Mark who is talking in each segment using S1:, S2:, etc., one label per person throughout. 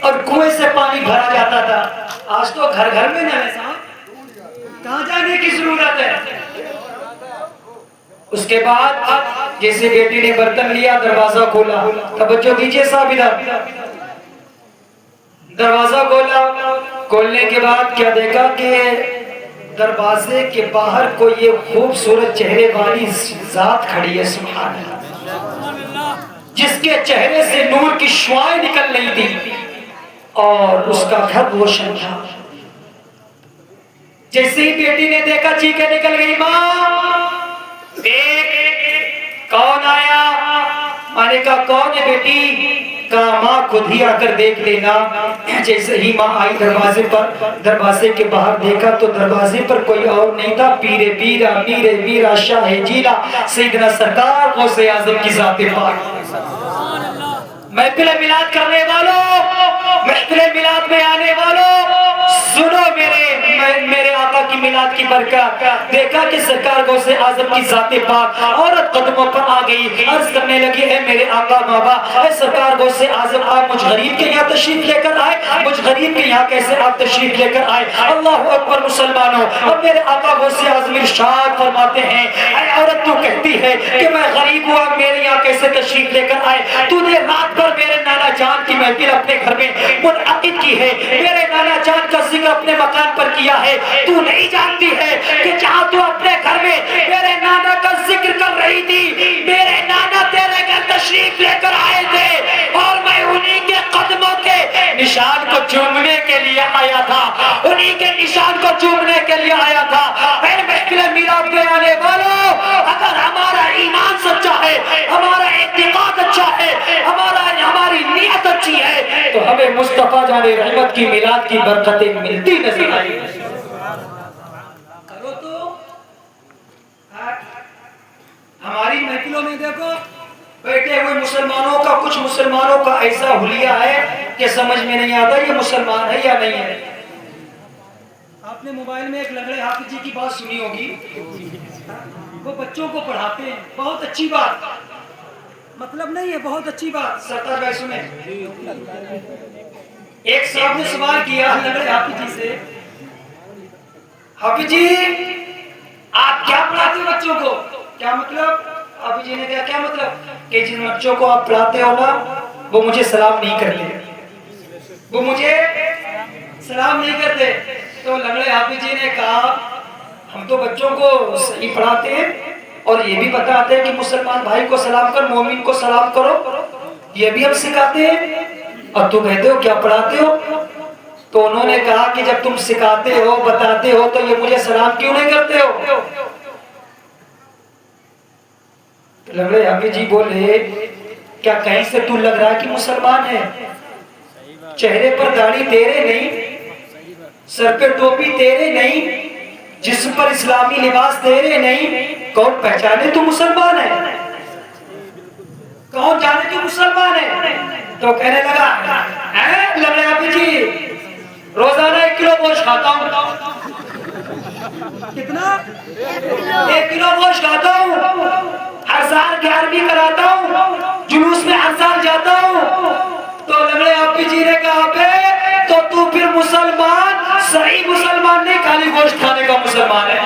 S1: اور کنویں سے پانی بھرا جاتا تھا۔ آج تو گھر گھر میں نل ہے صاحب، کہاں جانے کی ضرورت ہے؟ اس کے بعد جیسے بیٹی نے برتن لیا، دروازہ کھولا، توجہ دیجئے صاحب ادھر، دروازہ کھولا، کھولنے کے بعد کیا دیکھا کہ دروازے کے باہر کوئی یہ خوبصورت چہرے والی ذات کھڑی ہے، سبحان اللہ، جس کے چہرے سے نور کی شعاعیں نکل رہی تھی اور اس کا گھر روشن تھا۔ جیسے ہی بیٹی نے دیکھا چیخیں نکل گئی، ماں دیکھ کون آیا؟ ماں نے کہا کون ہے بیٹی؟ کہا ماں خود ہی آ کر دیکھ لینا۔ جیسے ہی ماں آئی دروازے پر، دروازے کے باہر دیکھا تو دروازے پر کوئی اور نہیں تھا، پیر پیرا میر میرا شاہ جیلا سیدنا سرکار غوث اعظم کی ذات پاک۔ محفل میلاد کرنے والوں، محفل میلاد میں آنے والوں، سنو میرے آقا کی میلاد کی برکت۔ دیکھا کہ سرکار غوث اعظم کی ذات پاک عورت قدموں پر آ گئی، عرض کرنے لگی اے میرے آقا بابا، اے سرکار غوث اعظم، آپ مجھ غریب کے یہاں تشریف لے کر آئے، مجھ غریب کے یہاں کیسے آپ تشریف لے کر آئے؟ اللہ اکبر مسلمانوں۔ اب میرے آقا غوث اعظم ارشاد فرماتے ہیں، اے عورت تو کہتی ہے کہ میں غریب ہوا، میرے یہاں کیسے تشریف لے کر آئے؟ تو نے رات بھر میرے نانا جان کی محفل اپنے گھر میں منعقد کی ہے، میرے نانا جان کا ذکر اپنے مکان پر کیا ہے، تو نہیں جانتی ہے کہ جہاں تو اپنے گھر میں میرے نانا کا ذکر کر رہی تھی، میرے نانا تیرے گھر تشریف لے کر آئے تھے اور میں انہی کے قدموں کے نشان کو چومنے کے لیے آیا تھا، انہی کے نشان کو چومنے کے لیے آیا تھا۔ اے محفل میلاد میں آنے والوں، اگر ہمارا ایمان سچا ہے، ہمارا اعتقاد اچھا ہے، ہماری نیت اچھی ہے، تو ہمیں مصطفیٰ جان رحمت کی میلاد کی برکتیں ملتی نظر آئی۔ کرو تو ہماری محفلوں میں دیکھو بیٹھے ہوئے مسلمانوں کا، کچھ مسلمانوں کا ایسا حلیہ ہے کہ سمجھ میں نہیں آتا یہ مسلمان ہے یا نہیں ہے۔ آپ نے موبائل میں ایک لنگڑے حافظ جی کی بات سنی ہوگی، وہ بچوں کو پڑھاتے ہیں، بہت اچھی بات، مطلب نہیں ہے، بہت اچھی بات۔ سرکار بھائی سنیں، ایک صاحب نے سوال کیا لنگڑے حافظ جی سے، حافظ جی آپ کیا پڑھاتے ہو بچوں کو؟ کیا مطلب؟ حافظ جی نے کہا کیا مطلب؟ کہ جن بچوں کو آپ پڑھاتے ہو نا وہ مجھے سلام نہیں کرتے، وہ مجھے سلام نہیں کرتے۔ تو لنگڑے حافظ جی نے کہا ہم تو بچوں کو صحیح پڑھاتے ہیں اور یہ بھی بتاتے ہیں کہ مسلمان بھائی کو سلام کر، مومن کو سلام کرو، یہ بھی ہم سکھاتے ہیں، اور تو کہتے ہو کیا پڑھاتے ہو؟ تو انہوں نے کہا کہ جب تم سکھاتے ہو بتاتے ہو تو یہ مجھے سلام کیوں نہیں کرتے ہو؟ لنگڑے حافظ جی بولے کیا کہیں سے تو لگ رہا ہے کہ مسلمان ہے؟ چہرے پر داڑھی تیرے نہیں، سر پہ ٹوپی تیرے نہیں، جسم پر اسلامی لباس تیرے نہیں، کون پہچانے تو مسلمان ہے؟ کون جانے تو مسلمان ہے؟ تو کہنے لگا لنگڑے حافظ جی روزانہ 1 کلو گوشت کھاتا ہوں۔ کتنا؟ 1 کلو گوشت کھاتا ہوں، ہر سال 11ویں کراتا ہوں، جلوس میں ہر سال جاتا ہوں۔ تو لنگڑے حافظ جی نے کہا تو پھر مسلمان صحیح مسلمان نہیں، خالی گوشت کھانے کا مسلمان ہے۔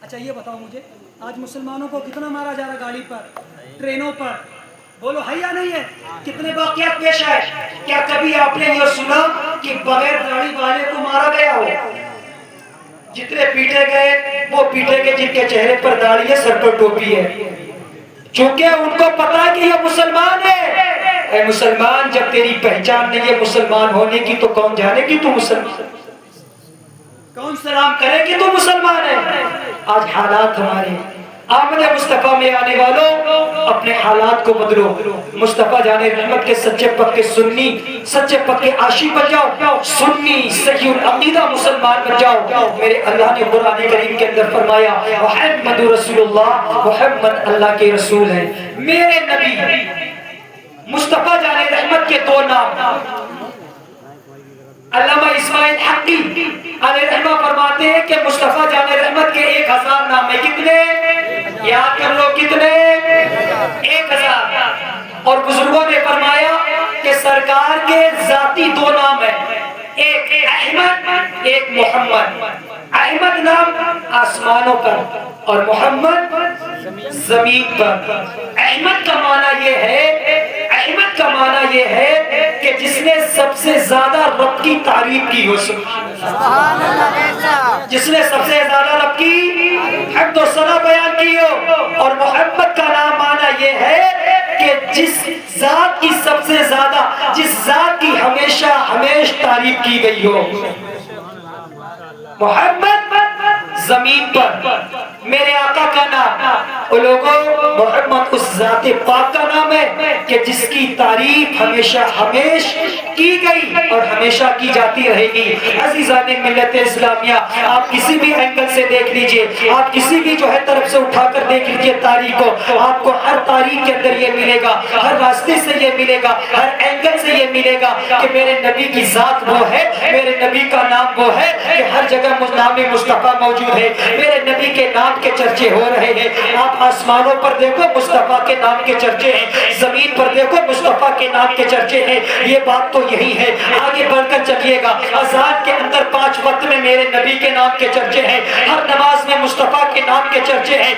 S1: اچھا یہ بتاؤ مجھے، آج مسلمانوں کو کتنا مارا جا رہا گاڑی پر، ٹرینوں پر، بولو ہے یا نہیں ہے؟ کتنے واقعات پیش آئے؟ کیا کبھی آپ نے یہ سنا کہ بغیر داڑھی والے کو مارا گیا ہو؟ جتنے پیٹے گئے وہ پیٹے گئے جن کے چہرے پر داڑھی ہے، سر پر ٹوپی ہے، چونکہ ان کو پتا ہے کہ یہ مسلمان ہے۔ اے مسلمان جب تیری پہچان نہیں ہے مسلمان ہونے کی تو کون جانے کی تو مسلمان، کون سلام کرے کہ تو مسلمان ہے؟ آج حالات ہمارے، آمد مصطفیٰ میں آنے والوں اپنے حالات کو بدلو، مصطفیٰ جانے رحمت کے سچے پکے سنی، سچے پکے عاشق بن جاؤ، سنی صحیح العقیدہ مسلمان بن جاؤ۔ میرے اللہ نے قرآن کریم کے اندر فرمایا محمد رسول اللہ، محمد اللہ کے رسول ہیں۔ میرے نبی مصطفیٰ جانے رحمت کے 2 نام، علامہ اسماعیل حقی علیہ رحمہ فرماتے ہیں کہ مصطفیٰ جان رحمت کے 1000 نام ہیں، کتنے؟ یاد کر لو کتنے؟ 1000۔ اور بزرگوں نے فرمایا کہ کے ذاتی دو نام ہیں، ایک احمد ایک محمد۔ احمد نام آسمانوں پر اور محمد زمین پر۔ احمد کا معنی یہ ہے، احمد کا معنی یہ ہے کہ جس نے سب سے زیادہ رب کی تعریف کی ہو، جس نے سب سے زیادہ رب کی حمد و ثنا بیان کی ہو۔ اور محمد کا نام معنی یہ ہے کہ جس ذات کی سب سے زیادہ، جس ذات کی ہمیشہ تعریف کی گئی ہو۔ محمد زمین پر میرے آقا کا نام، لوگوں محمد اس ذات پاک کا نام ہے کہ جس کی تعریف ہمیشہ کی گئی اور ہمیشہ کی جاتی رہے گی۔ عزیزان ملت اسلامیہ، آپ کسی بھی اینگل سے دیکھ لیجئے، آپ کسی بھی جو ہے طرف سے اٹھا کر دیکھ لیجئے تاریخ کو، آپ کو ہر تاریخ کے اندر یہ ملے گا، ہر راستے سے یہ ملے گا، ہر اینگل سے یہ ملے گا کہ میرے نبی کی ذات وہ ہے، میرے نبی کا نام وہ ہے کہ ہر جگہ نام مصطفیٰ موجود ہے، میرے نبی کے نام کے چرچے ہو رہے ہیں۔ آپ آسمانوں پر دیکھو مصطفیٰ کے نام کے چرچے ہیں، زمین پر دیکھو مصطفیٰ کے نام کے چرچے ہیں۔ یہ بات تو یہی ہے، آگے بڑھ کر چلیے گا۔ اذان کے اندر 5 وقت میں میرے نبی کے نام کے چرچے ہیں، ہر نماز میں مصطفیٰ کے نام کے چرچے ہیں،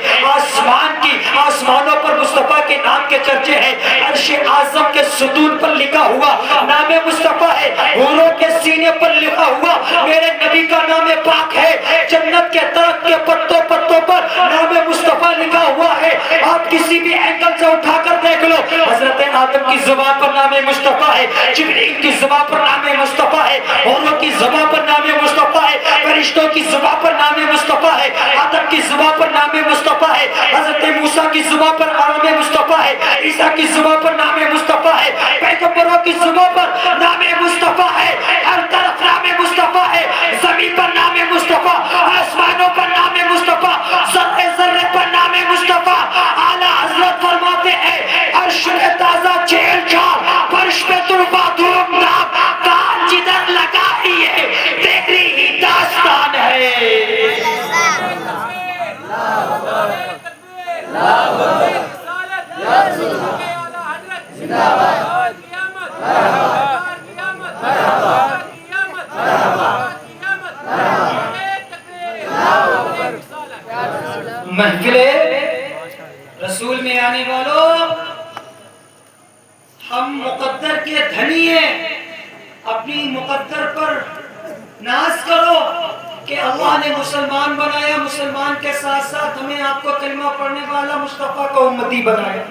S1: آسمانوں پر مصطفیٰ کے نام کے چرچے ہیں۔ عرش اعظم کے ستون پر لکھا ہوا نام مصطفیٰ ہے، حوروں کے سینے پر لکھا ہوا میرے نبی کا نام پاک ہے، جنت کے درخت کے پتوں پر نام مصطفیٰ لکھا ہوا ہے۔ آپ کسی بھی اینگل سے اٹھا کر دیکھ لو، حضرت آدم کی زبان پر نام مصطفیٰ ہے، جبریل کی زبان پر نام مصطفیٰ ہے، حوروں کی زبان پر نام مصطفیٰ ہے، فرشتوں کی زبان پر نام مصطفیٰ ہے، آدم کی زبان پر نام مصطفیٰ ہے، حضرت موسیٰ کی زبان پر نام مصطفیٰ ہے، عیسیٰ کی زبان پر نام مصطفیٰ ہے، پیغمبروں کی زبان پر نام مصطفیٰ ہے، ہر طرف نام مصطفیٰ ہے، زمین پر نام مصطفیٰ، آسمانوں پر نام مصطفیٰ، ذرے ذرے پر نام مصطفیٰ۔ اعلیٰ حضرت فرماتے ہیں عرش میں تازہ چہل چھال، فرش پہ طرفہ دھوم دھام، کان جدھر لگائی ہے تیری ہی داستان ہے۔ محفل رسول میں آنے والوں، ہم مقدر کے دھنی ہیں، اپنی مقدر پر ناز کرو کہ اللہ نے مسلمان بنایا، مسلمان کے ساتھ ساتھ ہمیں آپ کو کلمہ پڑھنے والا مصطفیٰ کا امتی بنایا،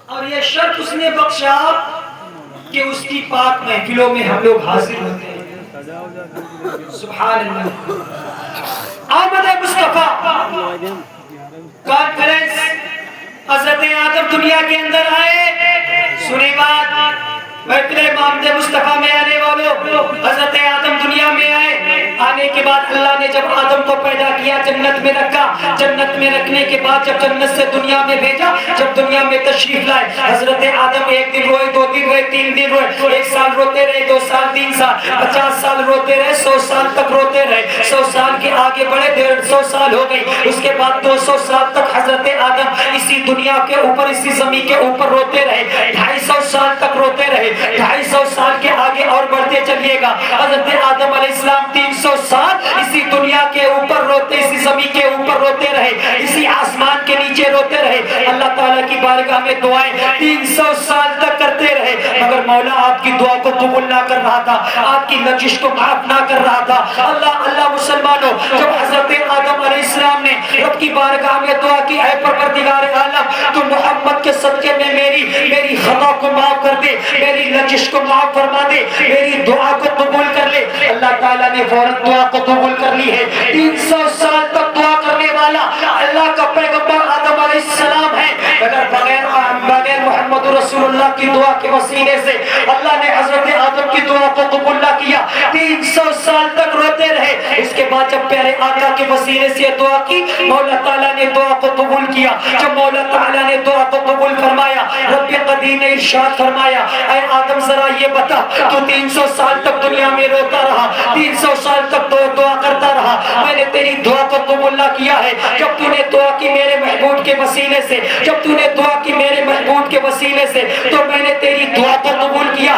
S1: اور یہ شرط اس نے بخشا کہ اس کی پاک محفلوں میں ہم لوگ حاضر ہوتے ہیں۔ سبحان اللہ۔ آمد مصطفیٰ کانفرنس، حضرت آدم دنیا کے اندر آئے، سنی بات، محفل محمد مصطفیٰ میں آنے والوں، حضرت آدم دنیا میں آئے، آنے کے بعد اللہ نے جب آدم کو پیدا کیا جنت میں رکھا، جنت میں رکھنے کے بعد جب جنت سے دنیا میں بھیجا، جب دنیا میں تشریف لائے، حضرت آدم 1 دن روئے، 2 دن روئے، 3 دن روئے، 1 سال روتے رہے، 2 سال، 3 سال، 50 سال روتے رہے، 100 سال تک روتے رہے، 100 سال کے آگے بڑھے، 150 سال ہو گئی، اس کے بعد 200 سال تک حضرت آدم اسی دنیا کے اوپر، اسی زمین کے اوپر روتے رہے، 250 سال تک روتے رہے، 250 سال کے آگے اور بڑھتے چلیے گا، حضرت آدم علیہ السلام 300 سال اسی دنیا کے اوپر روتے، اسی زمین کے اوپر روتے رہے، اسی آسمان کے نیچے روتے رہے، اللہ تعالیٰ کی بارگاہ میں دعائیں 300 سال تک کرتے رہے، مگر مولا آپ کی دعا کو قبول نہ کر رہا تھا، آپ کی لغزش کو معاف نہ کر رہا تھا۔ اللہ مسلمانوں، جب حضرت آدم علیہ السلام نے رب کی بارگاہ میں دعا کی، اے پروردگار عالم، تو محمد کے صدقے میں میری خطا کو معاف کر دے، میری لغزش کو معاف فرما دے، میری دعا کو قبول کر لے، اللہ تعالیٰ نے فوراً دعا کو قبول کر لی ہے۔ 300 سال تک دعا کرنے والا اللہ کا پیغمبر آدم علیہ السلام ہے، مگر بغیر محمد رسول اللہ کی دعا کے وسیلے سے اللہ نے حضرت آدم کی دعا کو قبول نہ کیا، 300 سال تک روتے رہے۔ اس کے بعد جب پیارے آقا کے وسیلے سے دعا کی، مولا تعالیٰ نے دعا کو قبول کیا۔ جب مولا تعالیٰ نے دعا کو قبول فرمایا، رب قدیر نے ارشاد فرمایا، اے آدم ذرا یہ بتا، تو 300 سال تک دنیا میں روتا رہا، 300 سال تک دعا کرتا رہا، میں نے تیری دعا کو قبول نہ کیا ہے۔ جب تو نے دعا کی میرے محبوب کے وسیلے سے، جب تو نے دعا کی میرے محبوب کے وسیلے سے، تو میں نے تیری دعا کو قبول کیا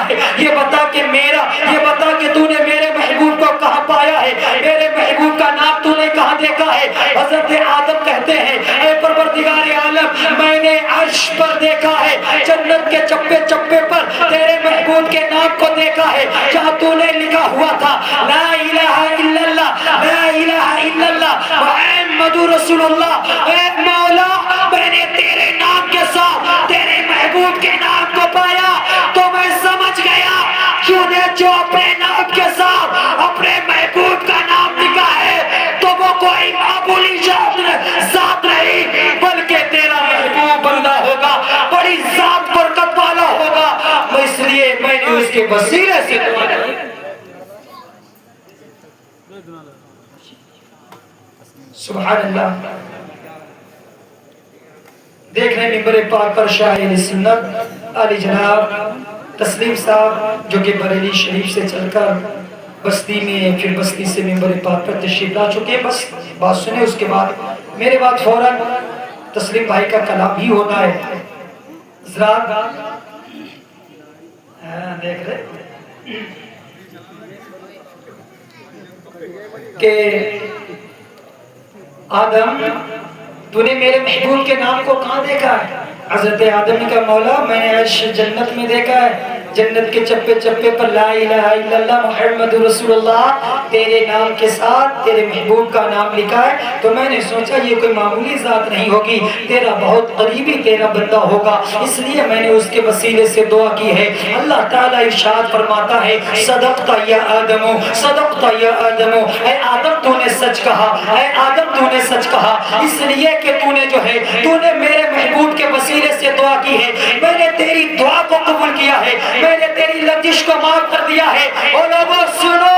S1: عرش پر دیکھا ہے، جنت کے چپے چپے پر تیرے محبوب کے نام کو دیکھا ہے، جہاں تو نے لکھا ہوا تھا لا الہ الا اللہ، لا الہ الا اللہ محمد رسول اللہ۔ اے مولا، میں نے تیرے نام کے ساتھ تیرے محبوب کے نام کو پایا تو میں سمجھ گیا کیوں نے جو اپنے نام کے ساتھ اپنے محبوب کا نام لکھا ہے تو وہ کوئی معمولی ذات نہیں بلکہ تیرا محبوب بندہ ہوگا، بڑی ذات برکت والا ہوگا۔ اس لیے میں نے اس کے وسیلے سے دعا کی۔ سبحان اللہ۔ دیکھ رہے ممبر پاک پر شاہد سنت علی جناب تسلیم صاحب جو کہ بریلی شریف سے چل کر بستی میں، پھر بستی سے ممبر پاک پر تشریف لا چکے۔ بس بات سنیں، اس کے بعد میرے بعد فوراً تسلیم بھائی کا کلام ہی ہونا ہے۔ ذرا دیکھ رہے کہ آدم تو نے میرے محبوب کے نام کو کہاں دیکھا ہے؟ حضرت آدم نے کہا مولا میں نے عرش جنت میں دیکھا ہے، جنت کے چپے چپے پر لا الہ الا اللہ محمد رسول اللہ تیرے نام کے ساتھ تیرے محبوب کا نام لکھا ہے، تو میں نے سوچا یہ کوئی معمولی ذات نہیں ہوگی، تیرا بہت قریبی تیرا بندہ ہوگا، اس لیے میں نے اس کے وسیلے سے دعا کی ہے۔ اللہ تعالیٰ ارشاد فرماتا ہے صدقت یا آدم، صدقت یا آدم، اے آدم تو نے سچ کہا، اے آدم تو نے سچ کہا، اس لیے کہ تو نے جو ہے تو نے میرے محبوب کے وسیلے سے دعا کی ہے، میں نے تیری دعا کو قبول کیا ہے، میں نے تیری لغزش کو معاف کر دیا ہے۔ اور لوگوں سنو،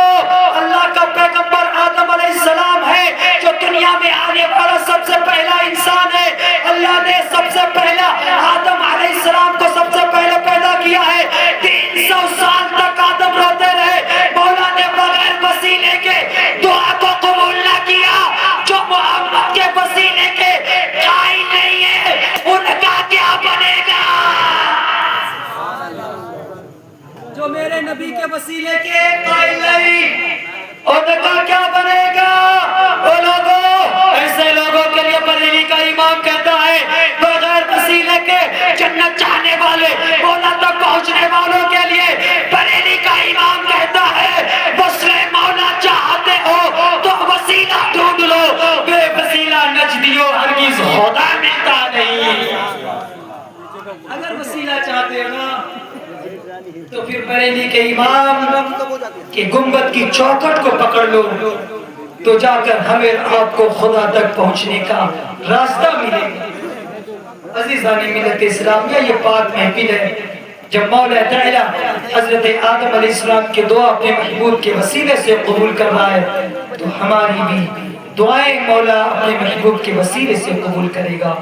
S1: اللہ کا پیغمبر آدم علیہ السلام ہے جو دنیا میں آنے والا سب سے پہلا انسان ہے۔ اللہ نے سب سے پہلا آدم علیہ السلام کو سب سے پہلے پیدا کیا ہے۔ 300 سال تک آدم روتے رہے، مولا نے بغیر وسیلے کے دعا کو قبول نہ کیا۔ جو محمد کے وسیلے کے قائل نہیں ہے ان کا کیا بنے گا؟ جو میرے نبی کے وسیلے کے قائل نہیں ان کا کیا بنے گا؟ وہ لوگوں، ایسے لوگوں کے لیے بریلی کا امام کہتا ہے بغیر وسیلے کے جنت چاہنے والے، مولا تک پہنچنے والوں کے لیے بریلی کا امام کہتا ہے وصلے مولا چاہتے ہو تو وسیلہ ڈھونڈ لو، بے وسیلہ نجدیو ہرگز خدا ملتا نہیں۔ اگر وسیلہ چاہتے ہو نا تو پھر بریلی کے امام کے گنبد کی چوکھٹ کو پکڑ لو تو جا کر ہمیں آپ کو خدا تک پہنچنے کا راستہ ملے گا۔ عزیزان ملت اسلامیہ، یہ پاک محفل ہے جب مولا تعالیٰ حضرت آدم علیہ السلام کی دعا اپنے محبوب کے وسیلے سے قبول کر رہا ہے تو ہماری بھی دعائیں مولا اپنے محبوب کے وسیلے سے قبول کرے گا۔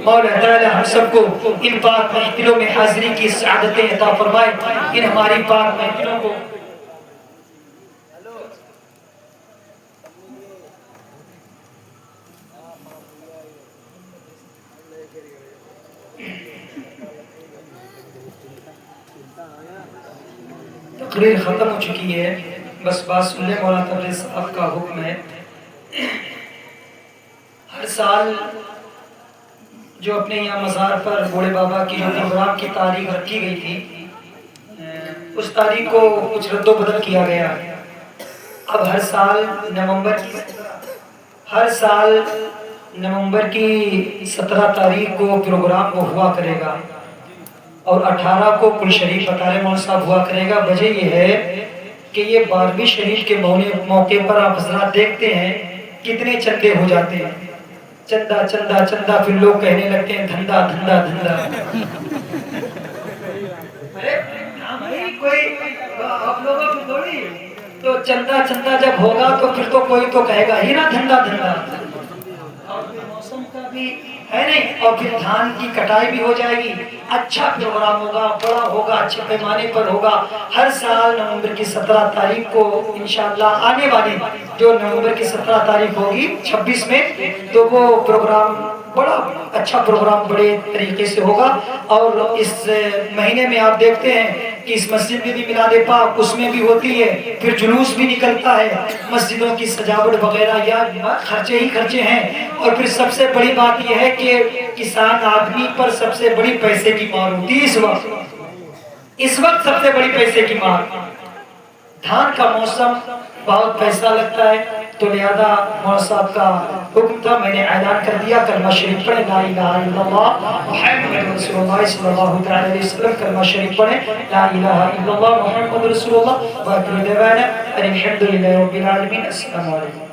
S1: مولا تعالیٰ ہم سب کو ان پاک محفلوں میں حاضری کی سعادتیں عطا فرمائے، ان ہماری پاک محفلوں کو تقریر ختم ہو چکی ہے، بس بات سن لیں۔ مولانا تبریز صاحب کا حکم ہے ہر سال جو اپنے یہاں مزار پر بوڑھے بابا کی جو پروگرام کی تاریخ رکھی گئی تھی اس تاریخ کو کچھ رد و بدل کیا گیا۔ اب ہر سال نومبر کی 17 تاریخ کو پروگرام وہ ہوا کرے گا اور 18 کو کل شریف بطار مول صاحب ہوا کرے گا۔ وجہ یہ ہے کہ یہ 12ویں شریف کے موقع پر آپ حضرات دیکھتے ہیں کتنے چندے ہو جاتے ہیں، چندہ چندہ چندہ، پھر لوگ کہنے لگتے ہیں دھندا دھندا دھندا۔ کوئی آپ لوگوں کی تھوڑی تو چندہ چندہ جب ہوگا تو پھر تو کوئی تو کہے گا ہی نا دھندا دھندا۔ اور موسم کا بھی ہے نہیں، اور پھر دھان کی کٹائی بھی ہو جائے گی۔ اچھا پروگرام ہوگا، بڑا ہوگا، اچھے پیمانے پر ہوگا۔ ہر سال نومبر کی 17 تاریخ کو انشاءاللہ آنے والی جو نومبر کی 17 تاریخ ہوگی 26 میں، تو وہ پروگرام بڑا اچھا پروگرام بڑے طریقے سے ہوگا۔ اور اس مہینے میں آپ دیکھتے ہیں کہ اس مسجد میں بھی میلاد پاک اس میں بھی ہوتی ہے، پھر جلوس بھی نکلتا ہے، مسجدوں کی سجاوٹ وغیرہ یا خرچے ہی خرچے ہیں، اور پھر سب سے بڑی بات یہ ہے کہ کسان آدمی پر سب سے بڑی پیسے کی مار ہوتی ہے اس وقت سب سے بڑی پیسے کی مار۔ دھان کا موسم بہت پیسہ لگتا ہے، تو لہذا مولانا صاحب کا حکم تھا، میں نے اعلان کر دیا کلمہ شریف پڑھیں لا الہ الا اللہ محمد رسول اللہ صلی اللہ علیہ وسلم، کلمہ شریف پڑھیں لا الہ الا اللہ محمد رسول اللہ، وآخر دعوانا ان الحمد للہ رب العالمین۔ السلام علیکم۔